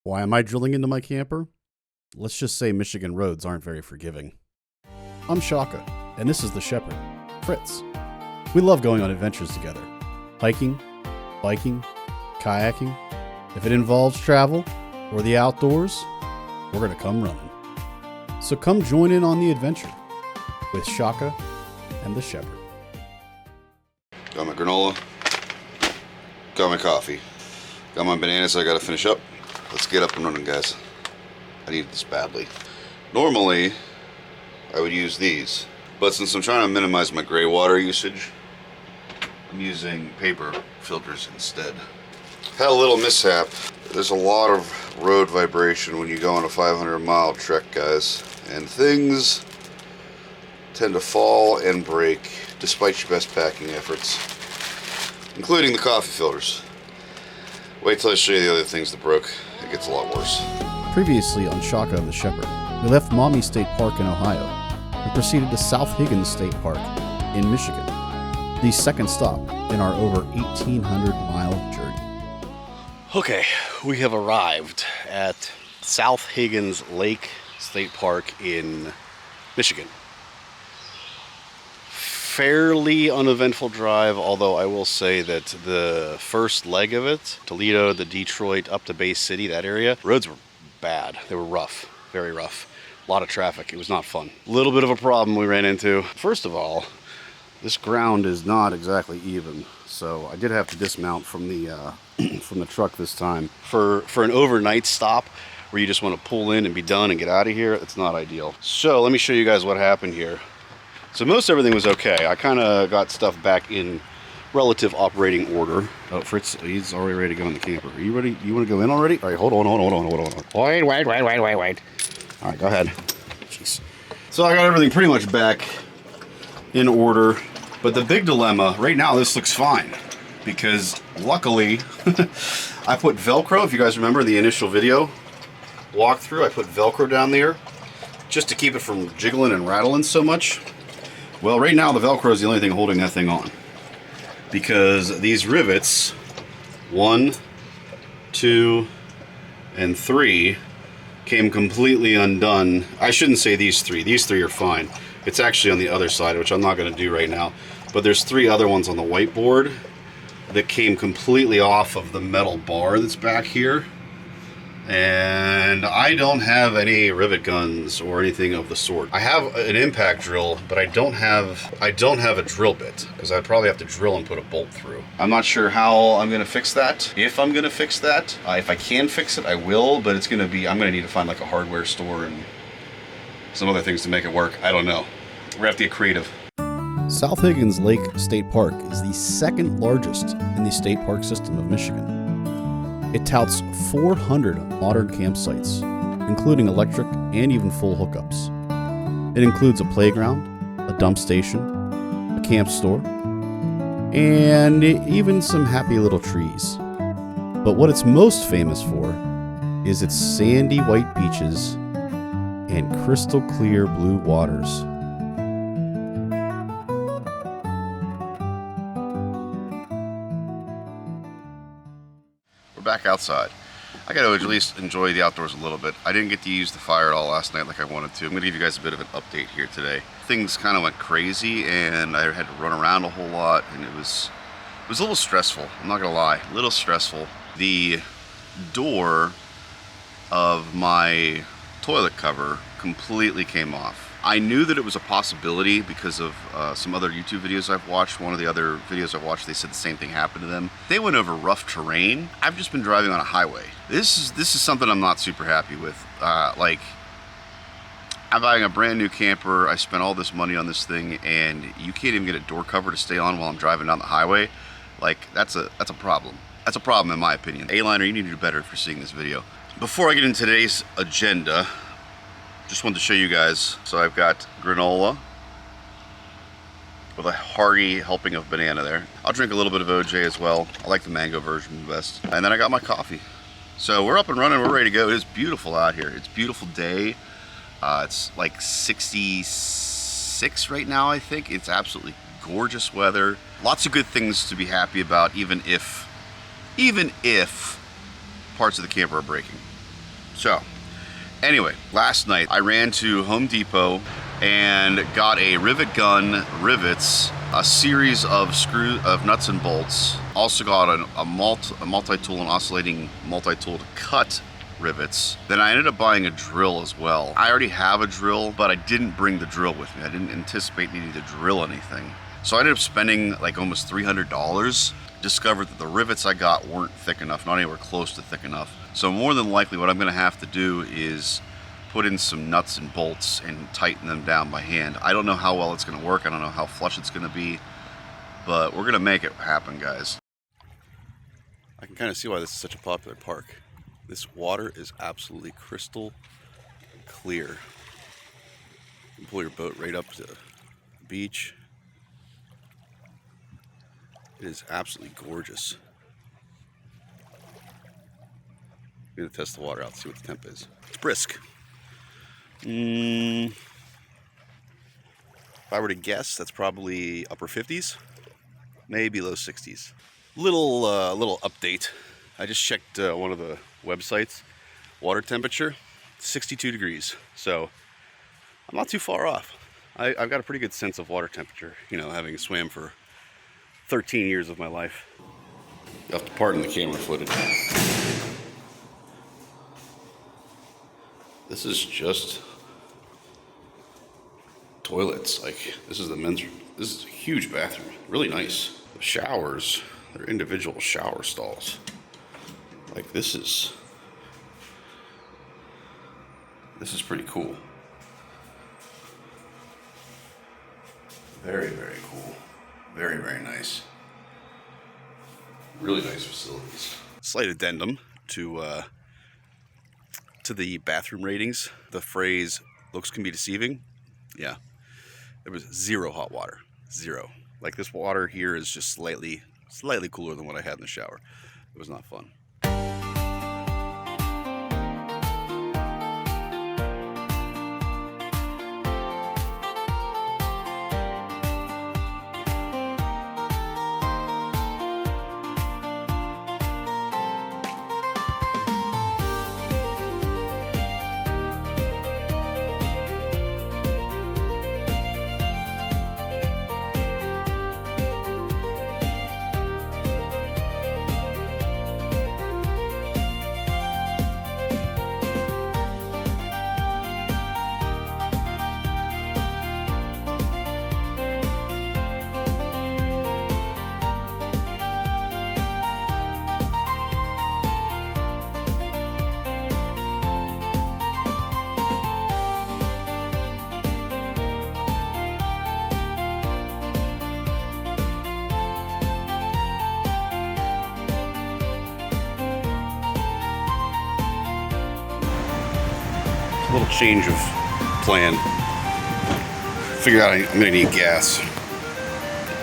Why am I drilling into my camper? Let's just say Michigan roads aren't very forgiving. I'm Shawka, and this is the Shepherd, Fritz. We love going on adventures together. Hiking, biking, kayaking. If it involves travel or the outdoors, we're going to come running. So come join in on the adventure with Shawka and the Shepherd. Got my granola, got my coffee, got my bananas I gotta finish up. Let's get up and running, guys. I need this badly. Normally, I would use these, but since I'm trying to minimize my gray water usage, I'm using paper filters instead. Had a little mishap. There's a lot of road vibration when you go on a 500-mile trek, guys, and things tend to fall and break despite your best packing efforts, including the coffee filters. Wait till I show you the other things that broke. It gets a lot worse. Previously on Shawka and the Shepherd, we left Maumee State Park in Ohio and proceeded to South Higgins State Park in Michigan, the second stop in our over 1,800-mile journey. Okay, we have arrived at South Higgins Lake State Park in Michigan. Fairly uneventful drive, although I will say that the first leg of it, Toledo, the Detroit, up to Bay City, that area, roads were bad. They were rough, very rough. A lot of traffic. It was not fun. A little bit of a problem we ran into. First of all, this ground is not exactly even, so I did have to dismount from the from the truck this time. For an overnight stop where you just want to pull in and be done and get out of here, it's not ideal. So let me show you guys what happened here. So most everything was okay. I kind of got stuff back in relative operating order. Oh, Fritz, he's already ready to go in the camper. Are you ready? You want to go in already? All right, hold on. Wait. All right, go ahead. Jeez. So I got everything pretty much back in order, but the big dilemma, right now this looks fine, because luckily I put Velcro, if you guys remember the initial video walkthrough, I put Velcro down there just to keep it from jiggling and rattling so much. Well, right now the Velcro is the only thing holding that thing on, because these rivets, 1, 2, and 3, came completely undone. I shouldn't say these 3. These 3 are fine. It's actually on the other side, which I'm not going to do right now. But there's 3 other ones on the whiteboard that came completely off of the metal bar that's back here. And I don't have any rivet guns or anything of the sort. I have an impact drill, but I don't have a drill bit, because I'd probably have to drill and put a bolt through. I'm not sure how I'm gonna fix that. If I'm gonna fix that, if I can fix it, I will. But I'm gonna need to find like a hardware store and some other things to make it work. I don't know. We're gonna have to get creative. South Higgins Lake State Park is the second largest in the state park system of Michigan. It touts 400 modern campsites, including electric and even full hookups. It includes a playground, a dump station, a camp store, and even some happy little trees. But what it's most famous for is its sandy white beaches and crystal clear blue waters. Back outside. I got to at least enjoy the outdoors a little bit. I didn't get to use the fire at all last night like I wanted to. I'm going to give you guys a bit of an update here today. Things kind of went crazy and I had to run around a whole lot, and it was a little stressful. I'm not going to lie, a little stressful. The door of my toilet cover completely came off. I knew that it was a possibility because of some other YouTube videos I've watched. One of the other videos I've watched, they said the same thing happened to them. They went over rough terrain. I've just been driving on a highway. This is something I'm not super happy with. Like, I'm buying a brand new camper. I spent all this money on this thing, and you can't even get a door cover to stay on while I'm driving down the highway. Like, that's a problem. That's a problem in my opinion. A-liner, you need to do better if you're seeing this video. Before I get into today's agenda, just wanted to show you guys. So I've got granola with a hearty helping of banana there. I'll drink a little bit of OJ as well. I like the mango version the best. And then I got my coffee. So we're up and running, we're ready to go. It is beautiful out here. It's a beautiful day. It's like 66 right now, I think. It's absolutely gorgeous weather. Lots of good things to be happy about, even if parts of the camper are breaking. So, anyway, last night I ran to Home Depot and got a rivet gun, rivets, a series of nuts and bolts. Also got a multi-tool and oscillating multi-tool to cut rivets. Then I ended up buying a drill as well. I already have a drill, but I didn't bring the drill with me. I didn't anticipate needing to drill anything. So I ended up spending like almost $300. Discovered that the rivets I got weren't thick enough, not anywhere close to thick enough. So more than likely what I'm gonna have to do is put in some nuts and bolts and tighten them down by hand. I don't know how well it's gonna work. I don't know how flush it's gonna be, but we're gonna make it happen, guys. I can kind of see why this is such a popular park. This water is absolutely crystal clear. You can pull your boat right up to the beach. It is absolutely gorgeous. I'm gonna test the water out, see what the temp is. It's brisk. If I were to guess, that's probably upper 50s, maybe low 60s. Little update. I just checked one of the websites. Water temperature, 62 degrees. So I'm not too far off. I've got a pretty good sense of water temperature, you know, having swam for 13 years of my life. You'll have to pardon the camera footage. This is just toilets. Like, this is the men's room. This is a huge bathroom. Really nice. The showers, they're individual shower stalls. Like, this is pretty cool. Very, very cool. Very, very nice. Really nice facilities. Slight addendum to the bathroom ratings. The phrase "looks can be deceiving." Yeah, there was zero hot water. Zero. Like, this water here is just slightly cooler than what I had in the shower. It was not fun. A little change of plan. Figure out I'm gonna need gas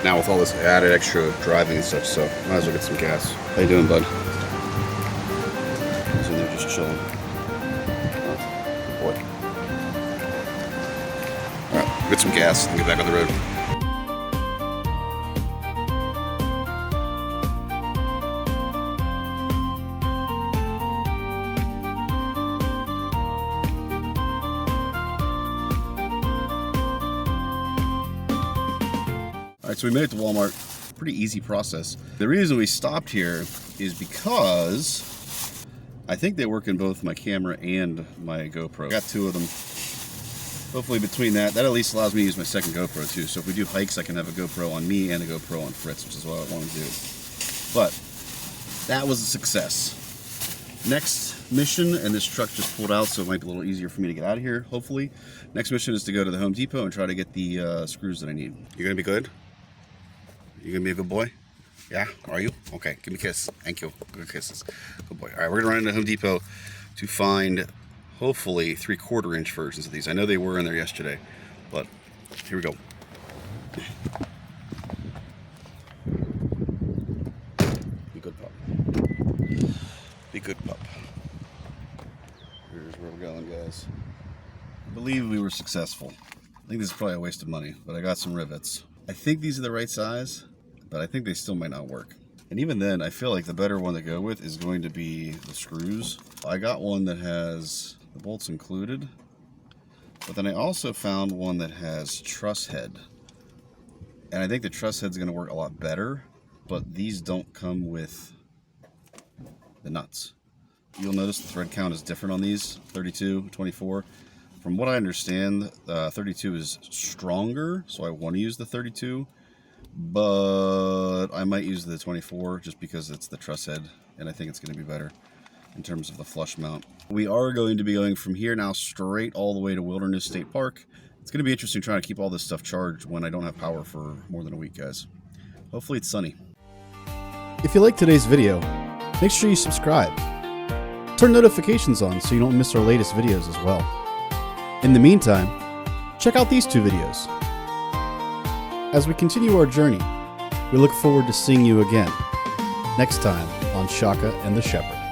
now with all this added extra driving and stuff, so might as well get some gas. How you doing, bud? He's in there just chilling. Oh, good boy. Alright, get some gas and get back on the road. Alright, so we made it to Walmart. Pretty easy process. The reason we stopped here is because I think they work in both my camera and my GoPro. Got two of them. Hopefully between that at least allows me to use my second GoPro too. So if we do hikes, I can have a GoPro on me and a GoPro on Fritz, which is what I want to do. But that was a success. Next mission, and this truck just pulled out, so it might be a little easier for me to get out of here, hopefully. Next mission is to go to the Home Depot and try to get the screws that I need. You gonna be good? You gonna be a good boy? Yeah, are you? Okay, give me a kiss. Thank you. Good kisses. Good boy. All right, we're gonna run into Home Depot to find, hopefully, 3/4 inch versions of these. I know they were in there yesterday, but here we go. Be good pup. Be good pup. Here's where we're going, guys. I believe we were successful. I think this is probably a waste of money, but I got some rivets. I think these are the right size, but I think they still might not work. And even then, I feel like the better one to go with is going to be the screws. I got one that has the bolts included, but then I also found one that has truss head. And I think the truss head's going to work a lot better, but these don't come with the nuts. You'll notice the thread count is different on these, 32, 24. From what I understand, 32 is stronger, so I want to use the 32. But I might use the 24 just because it's the truss head, and I think it's going to be better in terms of the flush mount. We are going to be going from here now straight all the way to Wilderness State Park. It's going to be interesting trying to keep all this stuff charged when I don't have power for more than a week, guys. Hopefully it's sunny. If you liked today's video, make sure you subscribe. Turn notifications on so you don't miss our latest videos as well. In the meantime, check out these two videos. As we continue our journey, we look forward to seeing you again next time on Shawka and the Shepherd.